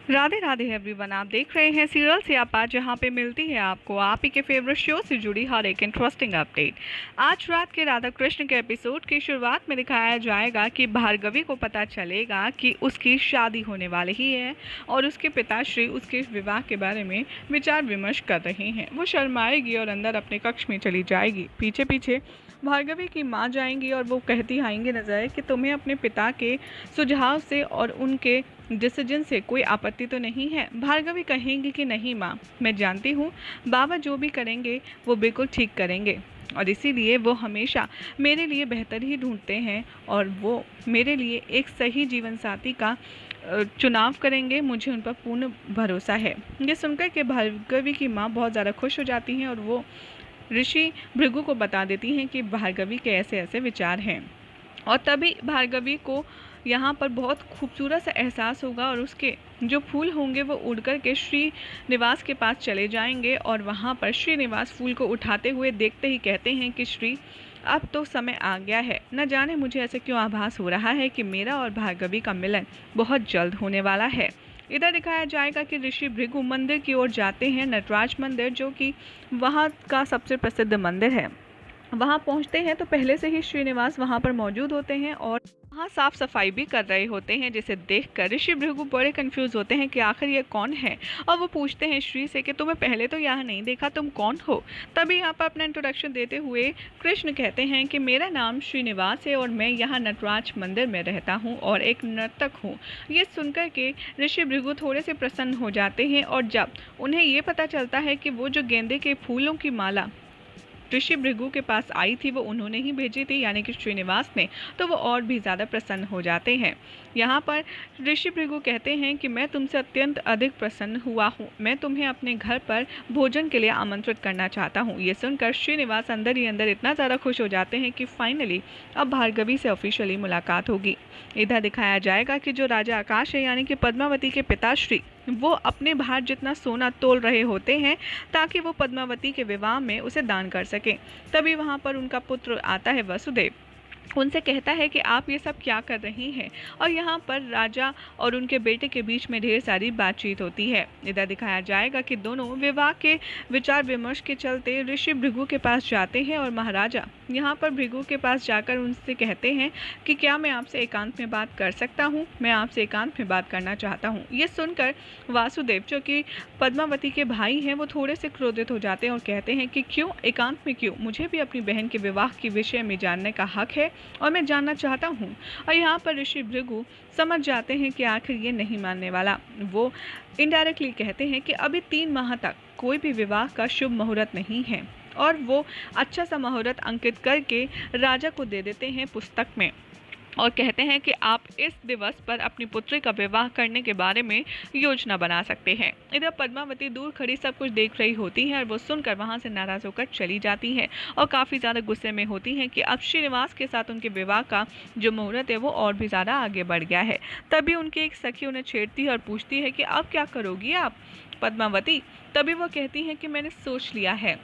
Radhe Radhe everyone, आप देख रहे हैं सीरियल सियापा, जहां पे मिलती है आपको आप ही के फेवरेट शो से जुड़ी हर एक इंटरेस्टिंग अपडेट। आज रात के राधा कृष्ण के एपिसोड की शुरुआत में दिखाया जाएगा कि भार्गवी को पता चलेगा कि उसकी शादी होने वाली ही है और उसके पिताश्री उसके विवाह के बारे में विचार विमर्श कर रहे हैं। वो शर्माएगी और अंदर अपने कक्ष में चली जाएगी। पीछे पीछे भार्गवी की माँ जाएंगी और वो कहती आएंगे नजर कि तुम्हें अपने पिता के सुझाव से और उनके डिसीजन से कोई आपत्ति तो नहीं है। भार्गवी कहेंगी कि नहीं माँ, मैं जानती हूँ बाबा जो भी करेंगे वो बिल्कुल ठीक करेंगे और इसीलिए वो हमेशा मेरे लिए बेहतर ही ढूंढते हैं और वो मेरे लिए एक सही जीवन साथी का चुनाव करेंगे। मुझे उन पर पूर्ण भरोसा है। ये सुनकर के भार्गवी की माँ बहुत ज़्यादा खुश हो जाती हैं और वो ऋषि भृगु को बता देती हैं कि भार्गवी के ऐसे ऐसे विचार हैं। और तभी भार्गवी को यहाँ पर बहुत खूबसूरत सा एहसास होगा और उसके जो फूल होंगे वो उड़कर के श्रीनिवास के पास चले जाएंगे और वहाँ पर श्रीनिवास फूल को उठाते हुए देखते ही कहते हैं कि श्री, अब तो समय आ गया है। न जाने मुझे ऐसे क्यों आभास हो रहा है कि मेरा और भार्गवी का मिलन बहुत जल्द होने वाला है। इधर दिखाया जाएगा कि ऋषि भृगु मंदिर की ओर जाते हैं, नटराज मंदिर, जो कि वहाँ का सबसे प्रसिद्ध मंदिर है। वहाँ पहुँचते हैं तो पहले से ही श्रीनिवास वहाँ पर मौजूद होते हैं और वहाँ साफ सफाई भी कर रहे होते हैं, जिसे देखकर ऋषि भृगु बड़े कंफ्यूज होते हैं कि आखिर ये कौन है। और वो पूछते हैं श्री से कि तुम्हें पहले तो यहाँ नहीं देखा, तुम कौन हो। तभी यहाँ पर अपना इंट्रोडक्शन देते हुए कृष्ण कहते हैं कि मेरा नाम श्रीनिवास है और मैं यहाँ नटराज मंदिर में रहता हूँ और एक नर्तक हूँ। ये सुनकर के ऋषि भृगु थोड़े से प्रसन्न हो जाते हैं और जब उन्हें ये पता चलता है कि वो जो गेंदे के फूलों की माला ऋषि भृगु के पास आई थी वो उन्होंने ही भेजी थी, यानी कि श्रीनिवास ने, तो वो और भी ज़्यादा प्रसन्न हो जाते हैं। यहाँ पर ऋषि भृगु कहते हैं कि मैं तुमसे अत्यंत अधिक प्रसन्न हुआ हूँ, मैं तुम्हें अपने घर पर भोजन के लिए आमंत्रित करना चाहता हूँ। ये सुनकर श्रीनिवास अंदर ही अंदर इतना ज़्यादा खुश हो जाते हैं कि फाइनली अब भार्गवी से ऑफिशियली मुलाकात होगी। इधर दिखाया जाएगा कि जो राजा आकाश है, यानी कि पद्मावती के पिताश्री, वो अपने भार जितना सोना तोल रहे होते हैं ताकि वो पद्मावती के विवाह में उसे दान कर सकें। तभी वहाँ पर उनका पुत्र आता है वसुदेव, उनसे कहता है कि आप ये सब क्या कर रही हैं। और यहाँ पर राजा और उनके बेटे के बीच में ढेर सारी बातचीत होती है। इधर दिखाया जाएगा कि दोनों विवाह के विचार विमर्श के चलते ऋषि भृगु के पास जाते हैं और महाराजा यहाँ पर भृगु के पास जाकर उनसे कहते हैं कि क्या मैं आपसे एकांत में बात कर सकता हूँ, मैं आपसे एकांत में बात करना चाहता हूँ। ये सुनकर वासुदेव, जो कि पद्मावती के भाई हैं, वो थोड़े से क्रोधित हो जाते हैं और कहते हैं कि क्यों, एकांत में क्यों, मुझे भी अपनी बहन के विवाह के विषय में जानने का हक है और मैं जानना चाहता हूँ। और यहाँ पर ऋषि भृगु समझ जाते हैं कि आखिर ये नहीं मानने वाला। वो इनडायरेक्टली कहते हैं कि अभी 3 माह तक कोई भी विवाह का शुभ मुहूर्त नहीं है और वो अच्छा सा मुहूर्त अंकित करके राजा को दे देते हैं पुस्तक में और कहते हैं कि आप इस दिवस पर अपनी पुत्री का विवाह करने के बारे में योजना बना सकते हैं। इधर पद्मावती दूर खड़ी सब कुछ देख रही होती हैं और वो सुनकर वहां से नाराज होकर चली जाती हैं और काफ़ी ज़्यादा गुस्से में होती हैं कि अब श्रीनिवास के साथ उनके विवाह का जो मुहूर्त है वो और भी ज़्यादा आगे बढ़ गया है। तभी उनकी एक सखी उन्हें छेड़ती है और पूछती है कि अब क्या करोगी आप पद्मावती। तभी वो कहती हैं कि मैंने सोच लिया है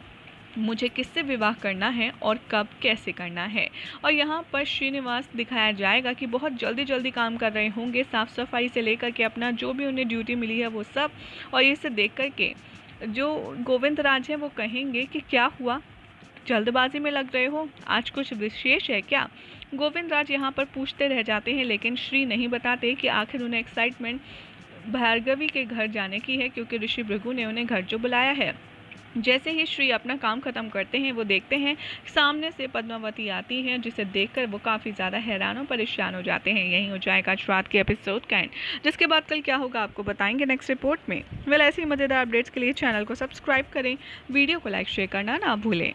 मुझे किससे विवाह करना है और कब कैसे करना है। और यहाँ पर श्रीनिवास दिखाया जाएगा कि बहुत जल्दी जल्दी काम कर रहे होंगे, साफ़ सफाई से लेकर के अपना जो भी उन्हें ड्यूटी मिली है वो सब। और इसे देख कर के जो गोविंद राज हैं वो कहेंगे कि क्या हुआ, जल्दबाजी में लग रहे हो, आज कुछ विशेष है क्या। गोविंद राज यहाँ पर पूछते रह जाते हैं लेकिन श्री नहीं बताते कि आखिर उन्हें एक्साइटमेंट भार्गवी के घर जाने की है, क्योंकि ऋषि भृगु ने उन्हें घर जो बुलाया है। जैसे ही श्री अपना काम खत्म करते हैं वो देखते हैं सामने से पद्मावती आती है, जिसे देखकर वो काफ़ी ज़्यादा हैरान और परेशान हो जाते हैं। यही हो जाएगा आज रात के एपिसोड का एंड, जिसके बाद कल क्या होगा आपको बताएंगे नेक्स्ट रिपोर्ट में। वेल, ऐसी मज़ेदार अपडेट्स के लिए चैनल को सब्सक्राइब करें, वीडियो को लाइक शेयर करना ना भूलें।